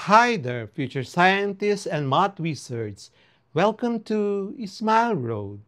Hi there, future scientists and math wizards. Welcome to Smile Road.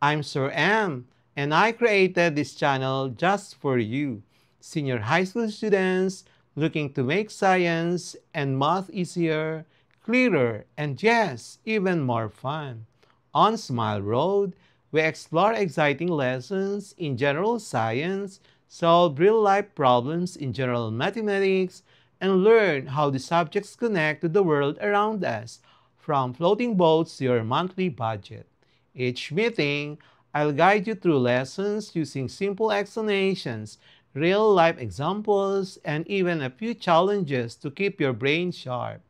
I'm Sir M, and I created this channel just for you, senior high school students looking to make science and math easier, clearer, and yes, even more fun. On Smile Road, we explore exciting lessons in general science, solve real life problems in general mathematics, and learn how the subjects connect to the world around us, from floating boats to your monthly budget. Each meeting, I'll guide you through lessons using simple explanations, real life examples, and even a few challenges to keep your brain sharp.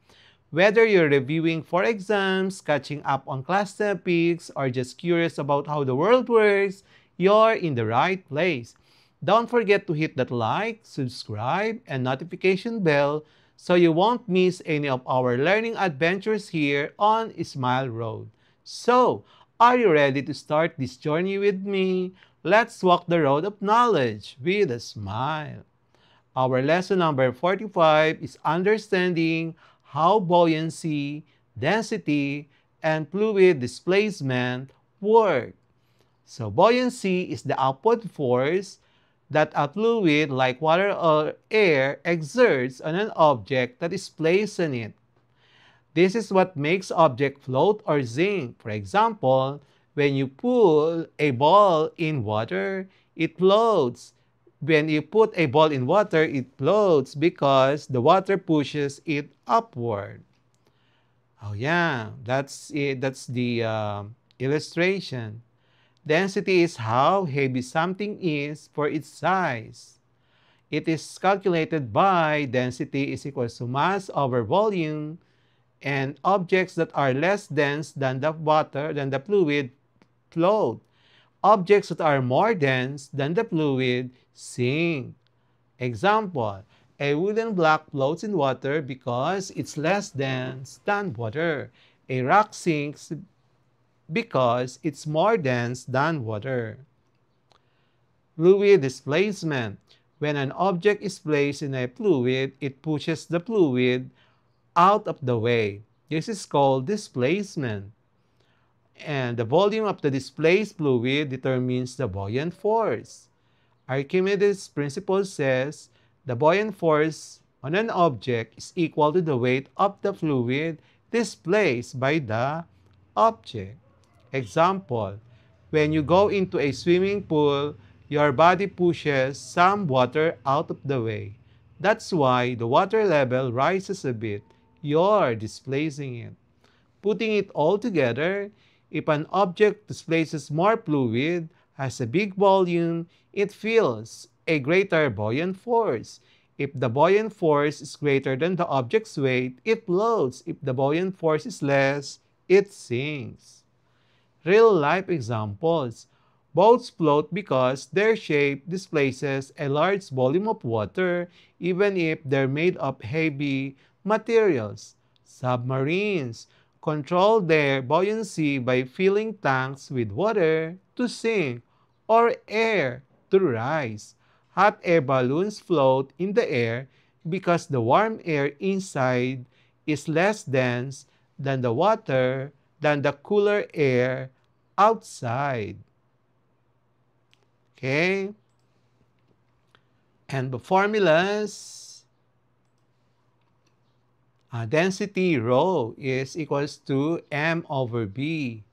Whether you're reviewing for exams, catching up on class topics, or just curious about how the world works, you're in the right place. Don't forget to hit that like, subscribe, and notification bell so you won't miss any of our learning adventures here on Smile Road. So, are you ready to start this journey with me? Let's walk the road of knowledge with a smile. Our lesson number 45 is understanding how buoyancy, density, and fluid displacement work. So buoyancy is the upward force that a fluid like water or air exerts on an object that is placed in it. This is what makes object float or sink. For example, when you pull a ball in water, it floats. When you put a ball in water, it floats because the water pushes it upward. Oh yeah, that's it. That's the illustration. Density is how heavy something is for its size. It is calculated by density is equal to mass over volume, and objects that are less dense than the water, than the fluid, float. Objects that are more dense than the fluid sink. Example, a wooden block floats in water because it's less dense than water. A rock sinks because it's more dense than water. Fluid displacement. When an object is placed in a fluid, it pushes the fluid out of the way. This is called displacement. And the volume of the displaced fluid determines the buoyant force. Archimedes' principle says the buoyant force on an object is equal to the weight of the fluid displaced by the object. Example, when you go into a swimming pool, your body pushes some water out of the way. That's why the water level rises a bit. You're displacing it. Putting it all together, if an object displaces more fluid, has a big volume, it feels a greater buoyant force. If the buoyant force is greater than the object's weight, it floats. If the buoyant force is less, it sinks. Real-life examples. Boats float because their shape displaces a large volume of water even if they're made of heavy materials. Submarines control their buoyancy by filling tanks with water to sink or air to rise. Hot air balloons float in the air because the warm air inside is less dense than the water than the cooler air outside. Okay? And the formulas, density rho is equals to m over b.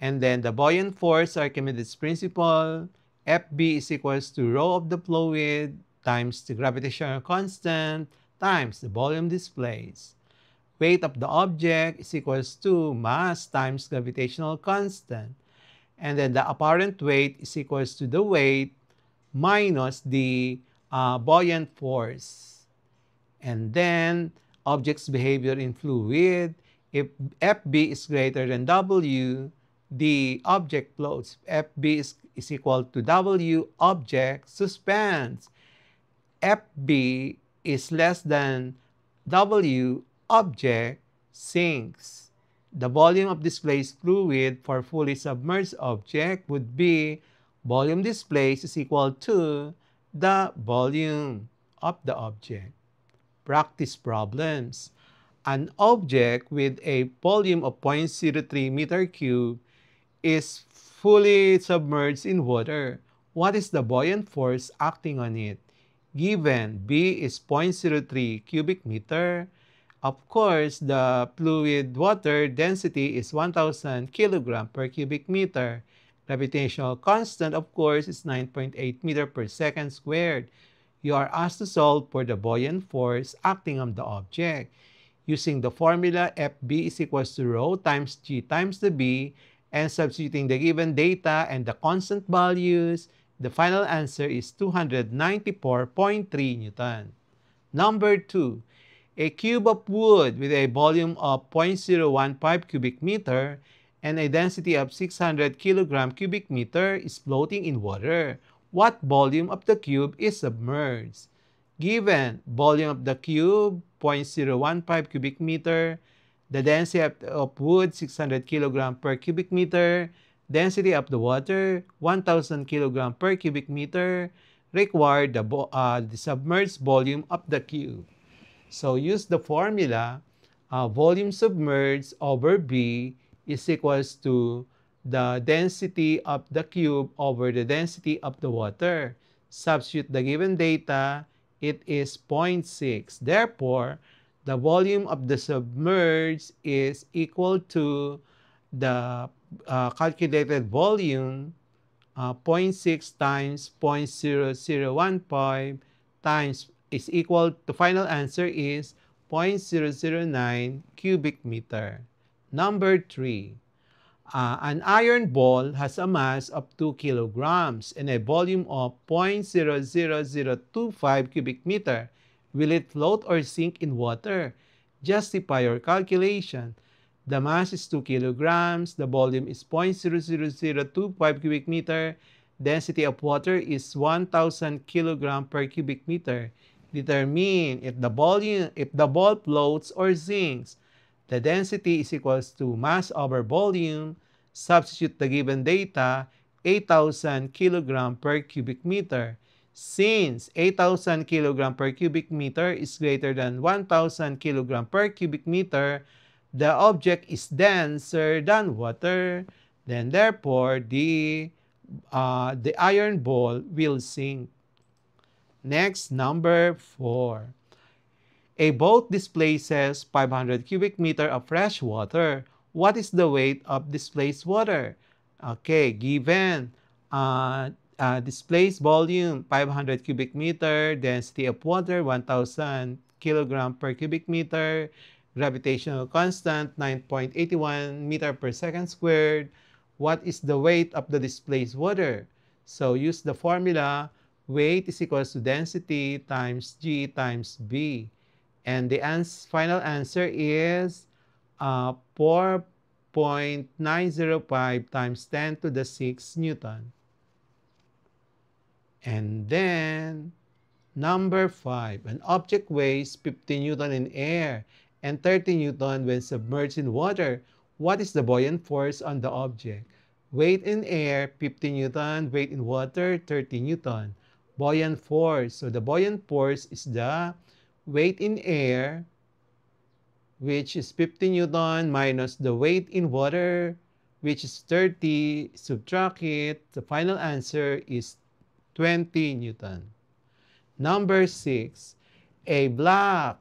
And then the buoyant force, Archimedes' principle, Fb is equals to rho of the fluid times the gravitational constant times the volume displaced. Weight of the object is equals to mass times gravitational constant. And then the apparent weight is equals to the weight minus the buoyant force. And then object's behavior in fluid, if Fb is greater than W, the object floats. Fb is equal to W, object suspends. Fb is less than W, object sinks. The volume of displaced fluid for fully submerged object would be volume displaced is equal to the volume of the object. Practice problems. An object with a volume of 0.03 meter cube is fully submerged in water. What is the buoyant force acting on it? Given B is 0.03 cubic meter, of course, the fluid water density is 1,000 kilogram per cubic meter. Gravitational constant, of course, is 9.8 meter per second squared. You are asked to solve for the buoyant force acting on the object. Using the formula FB is equals to rho times G times the B, and substituting the given data and the constant values, the final answer is 294.3 Newton. Number 2. A cube of wood with a volume of 0.015 cubic meter and a density of 600 kilogram cubic meter is floating in water. What volume of the cube is submerged? Given volume of the cube 0.015 cubic meter, the density of wood 600 kilogram per cubic meter, density of the water 1,000 kilogram per cubic meter, require the submerged volume of the cube. So use the formula volume submerged over B is equals to the density of the cube over the density of the water. Substitute the given data, it is 0.6. Therefore, the volume of the submerged is equal to the calculated volume, 0.6 times 0.0015 times is equal to final answer is 0.009 cubic meter. Number 3. An iron ball has a mass of 2 kilograms and a volume of 0.00025 cubic meter. Will it float or sink in water? Justify your calculation. The mass is 2 kilograms, the volume is 0.00025 cubic meter, density of water is 1,000 kilogram per cubic meter. Determine if the ball floats or sinks. The density is equals to mass over volume. Substitute the given data, 8,000 kilogram per cubic meter. Since 8,000 kilogram per cubic meter is greater than 1,000 kilogram per cubic meter, the object is denser than water. Then therefore, the iron ball will sink. Next, number 4. A boat displaces 500 cubic meter of fresh water. What is the weight of displaced water? Okay, given displaced volume 500 cubic meter, density of water 1,000 kilogram per cubic meter, gravitational constant 9.81 meter per second squared. What is the weight of the displaced water? So use the formula weight is equals to density times G times B. And the final answer is 4.905 times 10 to the 6 Newton. And then, number 5, an object weighs 50 Newton in air and 30 Newton when submerged in water. What is the buoyant force on the object? Weight in air, 50 Newton. Weight in water, 30 Newton. Buoyant force. So the buoyant force is the weight in air, which is 50 Newton, minus the weight in water, which is 30. Subtract it. The final answer is 20 Newton. Number 6. A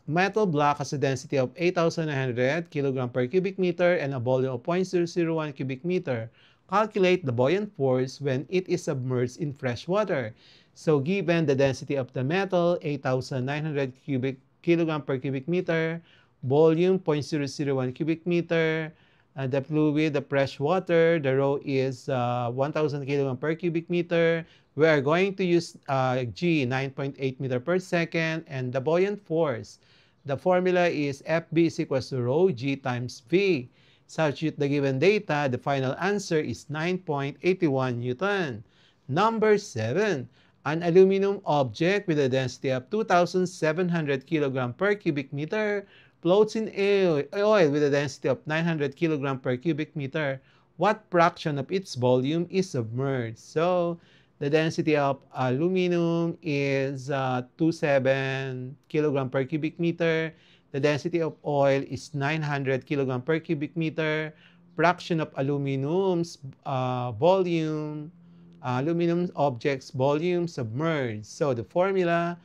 metal block has a density of 8,900 kg per cubic meter and a volume of 0.001 cubic meter. Calculate the buoyant force when it is submerged in fresh water. So given the density of the metal, 8,900 kg per cubic meter, volume 0.001 cubic meter, the fluid, the fresh water, the rho is 1,000 kg per cubic meter. We are going to use G, 9.8 meter per second, and the buoyant force. The formula is FB is equals to rho G times V. Substitute the given data, the final answer is 9.81 Newton. Number 7. An aluminum object with a density of 2,700 kg per cubic meter floats in oil with a density of 900 kg per cubic meter. What fraction of its volume is submerged? So, the density of aluminum is 27 kg per cubic meter. The density of oil is 900 kilogram per cubic meter. Fraction of aluminum's aluminum objects volume submerged. So the formula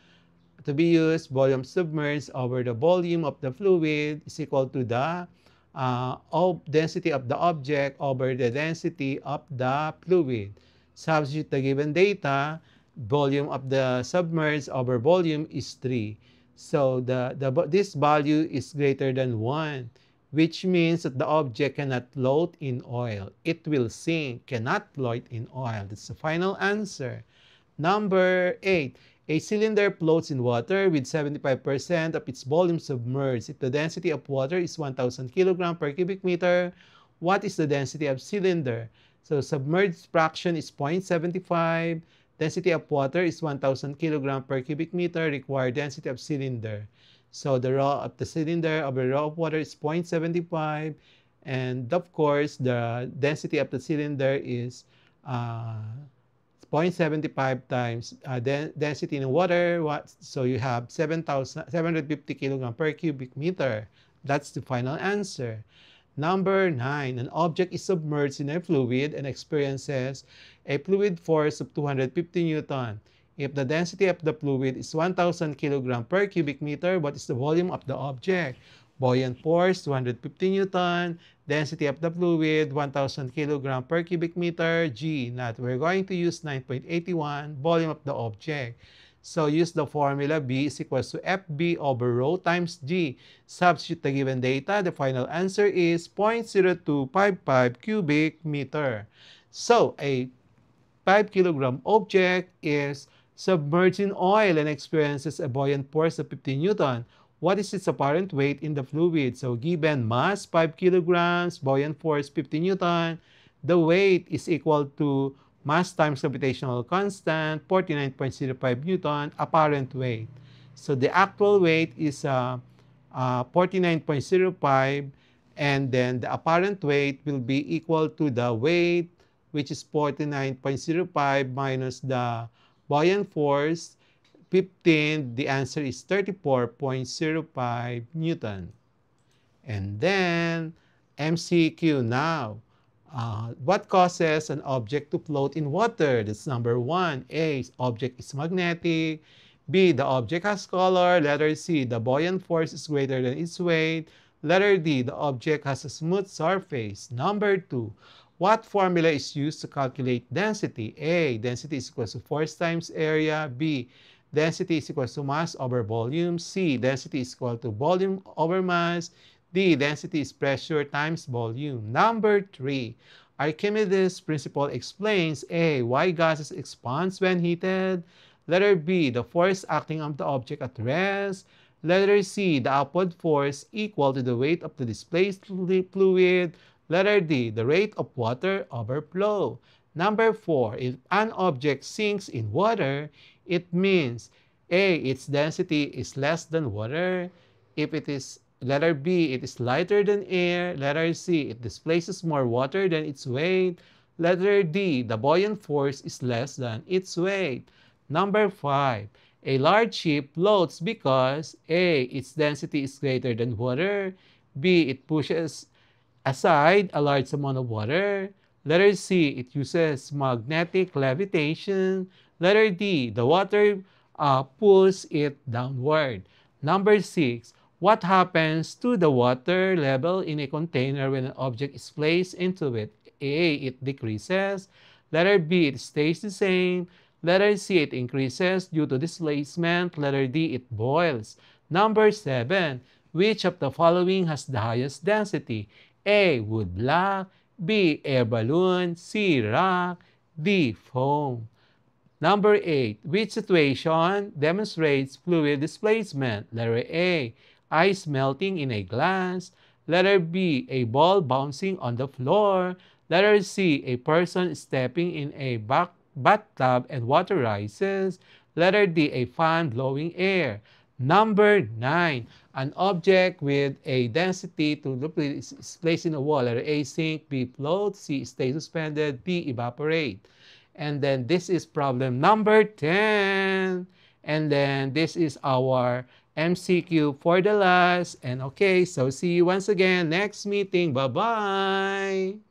to be used, volume submerged over the volume of the fluid is equal to the density of the object over the density of the fluid. Substitute the given data, volume of the submerged over volume is 3. So this value is greater than 1, which means that the object cannot float in oil. It will sink, cannot float in oil. That's the final answer. Number 8. A cylinder floats in water with 75% of its volume submerged. If the density of water is 1,000 kg per cubic meter, what is the density of cylinder? So submerged fraction is 0.75. Density of water is 1,000 kg per cubic meter. Required density of cylinder. So the rho of the cylinder over the rho of water is 0.75. And of course, the density of the cylinder is 0.75 times density in water. So you have 750 kilogram per cubic meter. That's the final answer. Number 9, an object is submerged in a fluid and experiences a fluid force of 250 Newton. If the density of the fluid is 1,000 kilogram per cubic meter, what is the volume of the object? Buoyant force, 250 Newton. Density of the fluid, 1,000 kilogram per cubic meter. G. Not. We're going to use 9.81, volume of the object. So use the formula B is equals to FB over rho times G. Substitute the given data. The final answer is 0.0255 cubic meter. So a 5 kilogram object is submerged in oil and experiences a buoyant force of 50 Newton. What is its apparent weight in the fluid? So given mass 5 kilograms, buoyant force 50 Newton, the weight is equal to mass times gravitational constant, 49.05 Newton, apparent weight. So the actual weight is 49.05, and then the apparent weight will be equal to the weight, which is 49.05 minus the buoyant force, 15, the answer is 34.05 Newton. And then, MCQ now. What causes an object to float in water? That's number 1. A, object is magnetic. B, the object has color. Letter C, the buoyant force is greater than its weight. Letter D, the object has a smooth surface. Number 2, what formula is used to calculate density? A, density is equal to force times area. B, density is equal to mass over volume. C, density is equal to volume over mass. D, density is pressure times volume. Number 3, Archimedes' principle explains A, why gases expand when heated. Letter B, the force acting on the object at rest. Letter C, the upward force equal to the weight of the displaced fluid. Letter D, the rate of water overflow. Number 4, if an object sinks in water, it means A, its density is less than water. If it is letter B, it is lighter than air. Letter C, it displaces more water than its weight. Letter D, the buoyant force is less than its weight. Number 5, a large ship floats because A, its density is greater than water. B, it pushes aside a large amount of water. Letter C, it uses magnetic levitation. Letter D, the water pulls it downward. Number 6, what happens to the water level in a container when an object is placed into it? A, it decreases. Letter B, it stays the same. Letter C, it increases due to displacement. Letter D, it boils. Number 7, which of the following has the highest density? A, wood block. B, air balloon. C, rock. D, foam. Number 8, which situation demonstrates fluid displacement? Letter A, ice melting in a glass. Letter B, a ball bouncing on the floor. Letter C, a person stepping in a bathtub and water rises. Letter D, a fan blowing air. Number 9, an object with a density to liquid is placed in a wall. Letter A, sink. B, float. C, stay suspended. D, evaporate. And then this is problem number 10. And then this is our MCQ for the last. And okay, so see you once again next meeting. Bye-bye!